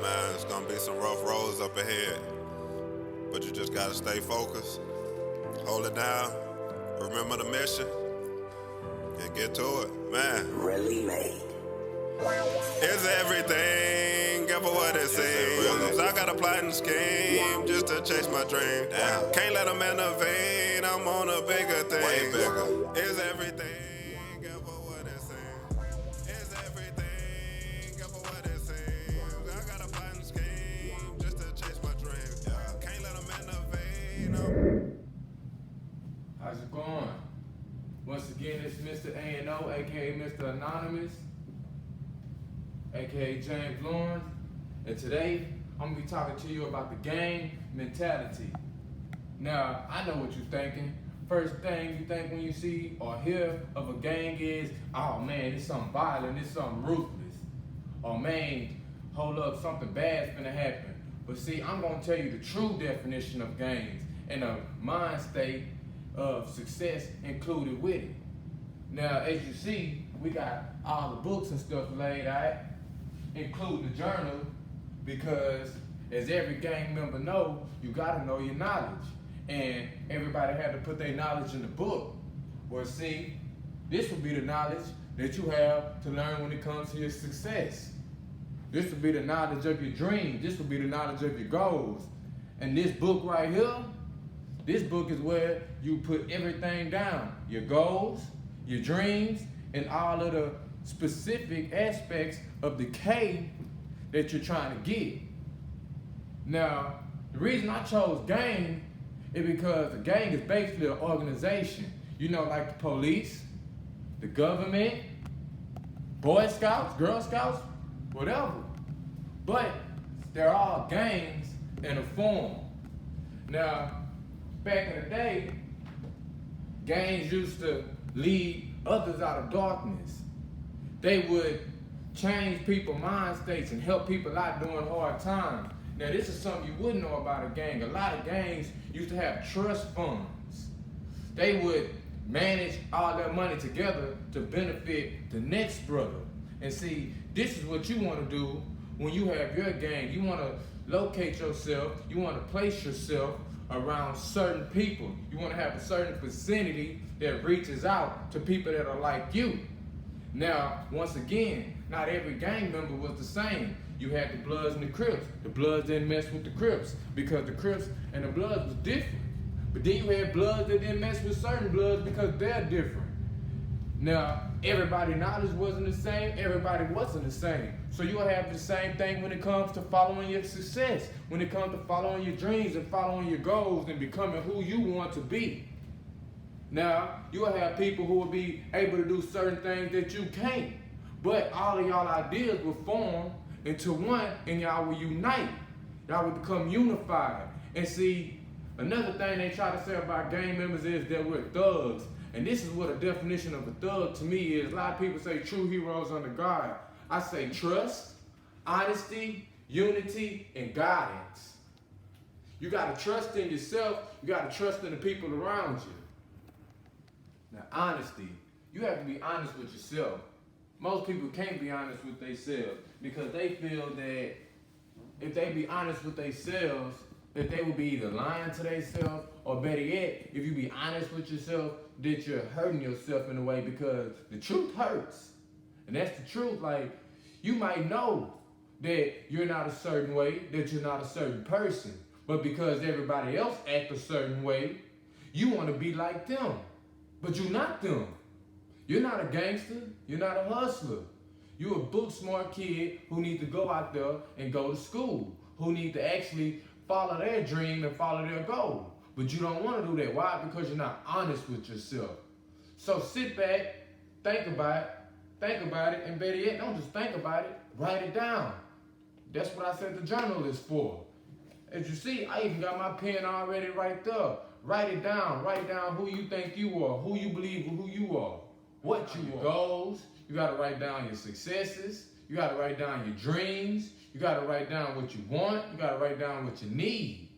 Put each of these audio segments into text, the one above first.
man, it's gonna be some rough roads up ahead. But you just gotta stay focused, hold it down, remember the mission, and get to it, man. Really made. It's everything, ever what it seems. I got a plot and scheme just to chase my dream. Damn. Can't let them innovate, I'm on a bigger thing. Way bigger. It's everything, ever what it seems. It's everything, ever what it seems. I got a plot and scheme just to chase my dream. Can't let them innovate. How's it going? Once again, it's Mr. A&O, aka Mr. Anonymous, aka James Lawrence, and today I'm gonna be talking to you about the gang mentality. Now, I know what you're thinking. First thing you think when you see or hear of a gang is, oh man, it's something violent, it's something ruthless. Or man, hold up, something bad's gonna happen. But see, I'm gonna tell you the true definition of gangs and a mind state of success included with it. Now, as you see, we got all the books and stuff laid out, including the journal, because as every gang member know, you gotta know your knowledge. And everybody had to put their knowledge in the book. Well, see, this will be the knowledge that you have to learn when it comes to your success. This will be the knowledge of your dreams. This will be the knowledge of your goals. And this book right here, this book is where you put everything down. Your goals, your dreams, and all of the specific aspects of the K that you're trying to get. Now, the reason I chose gang is because a gang is basically an organization. You know, like the police, the government, Boy Scouts, Girl Scouts, whatever. But they're all gangs in a form. Now, back in the day, gangs used to lead others out of darkness. They would change people's mind states and help people out during hard times. Now, this is something you wouldn't know about a gang. A lot of gangs used to have trust funds. They would manage all their money together to benefit the next brother. And see, this is what you want to do when you have your gang. You want to locate yourself. You want to place yourself around certain people. You want to have a certain vicinity that reaches out to people that are like you. Now, once again, not every gang member was the same. You had the Bloods and the Crips. The Bloods didn't mess with the Crips because the Crips and the Bloods was different. But then you had Bloods that didn't mess with certain Bloods because they're different. Now, everybody's knowledge wasn't the same. Everybody wasn't the same. So you'll have the same thing when it comes to following your success, when it comes to following your dreams and following your goals and becoming who you want to be. Now, you'll have people who will be able to do certain things that you can't. But all of y'all ideas will form into one and y'all will unite. Y'all will become unified. And see, another thing they try to say about gang members is that we're thugs. And this is what a definition of a thug to me is. A lot of people say true heroes under God. I say trust, honesty, unity, and guidance. You gotta trust in yourself. You gotta trust in the people around you. Now, honesty. You have to be honest with yourself. Most people can't be honest with themselves because they feel that if they be honest with themselves, that they will be either lying to themselves or better yet, if you be honest with yourself, that you're hurting yourself in a way because the truth hurts. And that's the truth. Like, you might know that you're not a certain way, that you're not a certain person, but because everybody else acts a certain way, you want to be like them, but you're not them. You're not a gangster. You're not a hustler. You're a book smart kid who needs to go out there and go to school, who need to actually follow their dream and follow their goal. But you don't want to do that. Why? Because you're not honest with yourself. So sit back, think about it, and better yet, don't just think about it, write it down. That's what I said the journal is for. As you see, I even got my pen already right there. Write it down. Write down who you think you are, who you believe who you are, what you are. Goals. You got to write down your successes. You got to write down your dreams. You got to write down what you want. You got to write down what you need.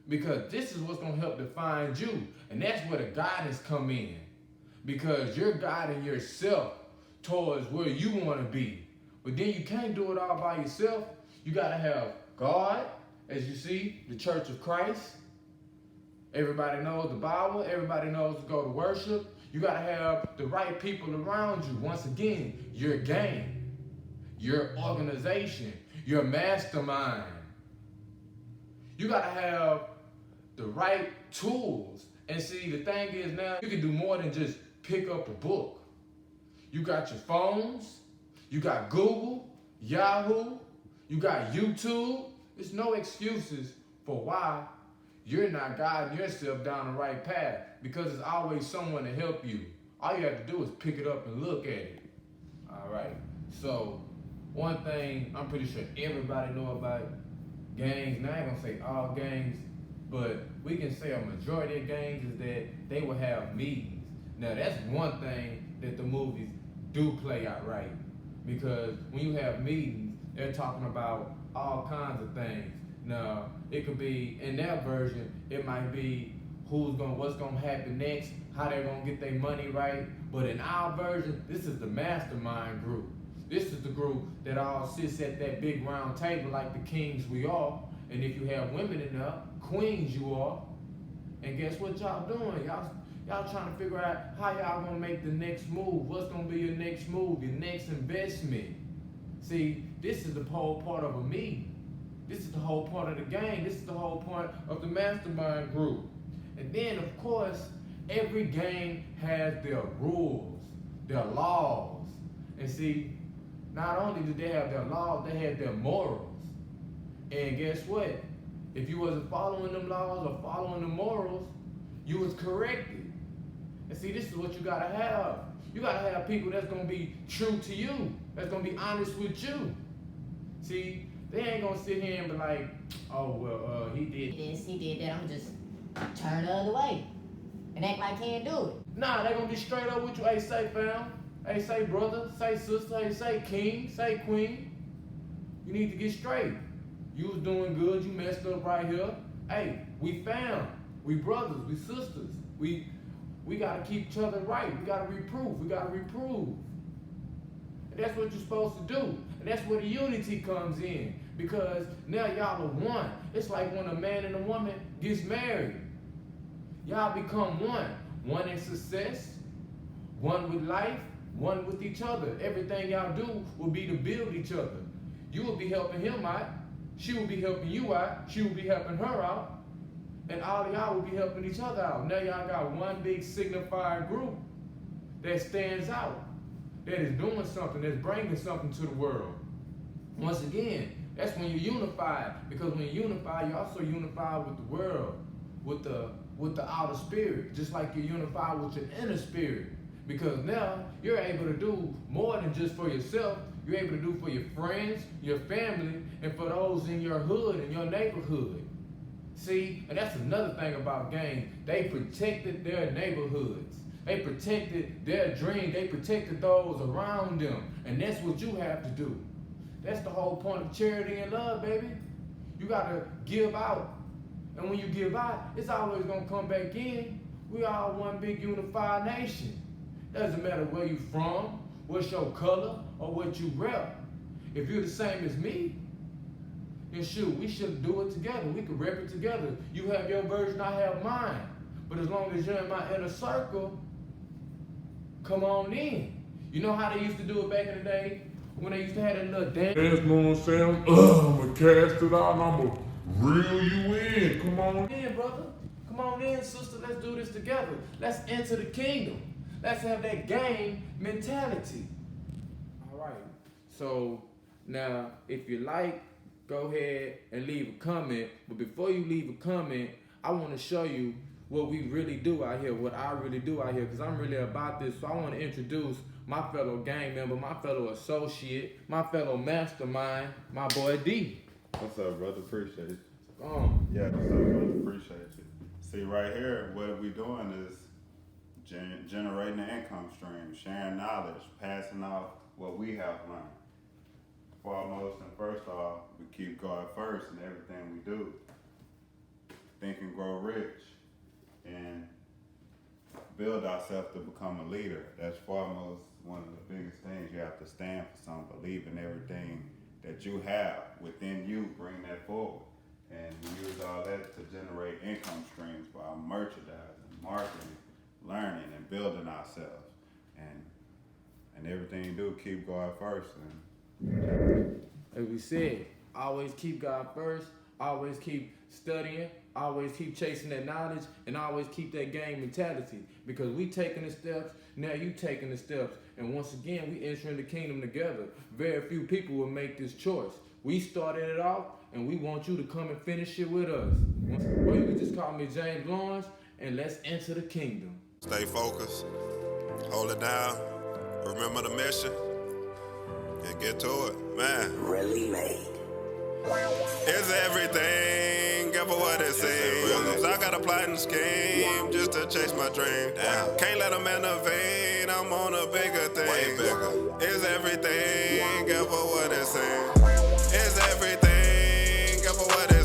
Because this is what's going to help define you. And that's where the guidance come in. Because you're guiding yourself towards where you want to be. But then you can't do it all by yourself. You gotta have God, as you see, the Church of Christ. Everybody knows the Bible. Everybody knows to go to worship. You gotta have the right people around you. Once again, your gang, your organization, your mastermind. You gotta have the right tools. And see, the thing is now, you can do more than just pick up a book. You got your phones, you got Google, Yahoo, you got YouTube. There's no excuses for why you're not guiding yourself down the right path, because there's always someone to help you. All you have to do is pick it up and look at it. All right. So one thing I'm pretty sure everybody know about gangs, now I ain't gonna say all gangs, but we can say a majority of gangs is that they will have meetings. Now that's one thing that the movies do play out right, because when you have meetings, they're talking about all kinds of things. Now, it could be, in that version, it might be what's gonna happen next, how they're gonna get their money right. But in our version, this is the mastermind group. This is the group that all sits at that big round table like the kings we are. And if you have women in there, queens you are. And guess what y'all doing? Y'all trying to figure out how y'all gonna make the next move. What's gonna be your next move, your next investment? See, this is the whole part of a meeting. This is the whole part of the game. This is the whole part of the mastermind group. And then, of course, every gang has their rules, their laws. And see, not only do they have their laws, they have their morals. And guess what? If you wasn't following them laws or following the morals, you was corrected. And see, this is what you gotta have. You gotta have people that's gonna be true to you, that's gonna be honest with you. See, they ain't gonna sit here and be like, oh, well, he did this, he did that, I'm just turn the other way and act like he can't do it. Nah, they gonna be straight up with you. Hey, say fam, hey, say brother, say sister, hey, say king, say queen. You need to get straight. You was doing good, you messed up right here. Hey, we fam, we brothers, we sisters. We gotta keep each other right. We gotta reprove. And that's what you're supposed to do. And that's where the unity comes in. Because now y'all are one. It's like when a man and a woman gets married. Y'all become one. One in success, one with life, one with each other. Everything y'all do will be to build each other. You will be helping him out. She will be helping you out. She will be helping her out. And all of y'all will be helping each other out. Now y'all got one big signifying group that stands out, that is doing something, that's bringing something to the world. Once again, that's when you're unified. Because when you're unified, you're also unified with the world, with the outer spirit, just like you're unified with your inner spirit. Because now you're able to do more than just for yourself. You're able to do for your friends, your family, and for those in your hood and your neighborhood. See, and that's another thing about gangs. They protected their neighborhoods. They protected their dreams. They protected those around them. And that's what you have to do. That's the whole point of charity and love, baby. You got to give out. And when you give out, it's always going to come back in. We all one big unified nation. Doesn't matter where you from, what's your color, or what you rep. If you're the same as me, then shoot, we should do it together. We could rep it together. You have your version, I have mine. But as long as you're in my inner circle, come on in. You know how they used to do it back in the day? When they used to have that little dance? You know what I'm saying? I'm gonna cast it out and I'm gonna reel you in. Come on in, brother. Come on in, sister. Let's do this together. Let's enter the kingdom. Let's have that gang mentality. All right. So now, if you like, go ahead and leave a comment. But before you leave a comment, I want to show you what we really do out here, what I really do out here, because I'm really about this. So I want to introduce my fellow gang member, my fellow associate, my fellow mastermind, my boy D. What's up, brother? Appreciate it. Yeah, what's up, brother? Appreciate you. See, right here, what we doing is generating an income stream, sharing knowledge, passing off what we have learned. Foremost and first off, we keep God first in everything we do. Think and grow rich and build ourselves to become a leader. That's foremost one of the biggest things. You have to stand for something, believe in everything that you have within you, bring that forward. And we use all that to generate income streams by merchandising, marketing, learning, and building ourselves. And everything you do, keep God first. And as we said, always keep God first, always keep studying, always keep chasing that knowledge, and always keep that game mentality. Because we taking the steps, now you taking the steps. And once again, we entering the kingdom together. Very few people will make this choice. We started it off, and we want you to come and finish it with us. Or you can just call me James Lawrence, and let's enter the kingdom. Stay focused, hold it down, remember the mission, and get to it, man. Really made. It's everything, get for what it seems. I got a plot and scheme just to chase my dream. Can't let them innovate, I'm on a bigger thing. Way bigger. It's everything, get for what it seems. It's everything, get for what it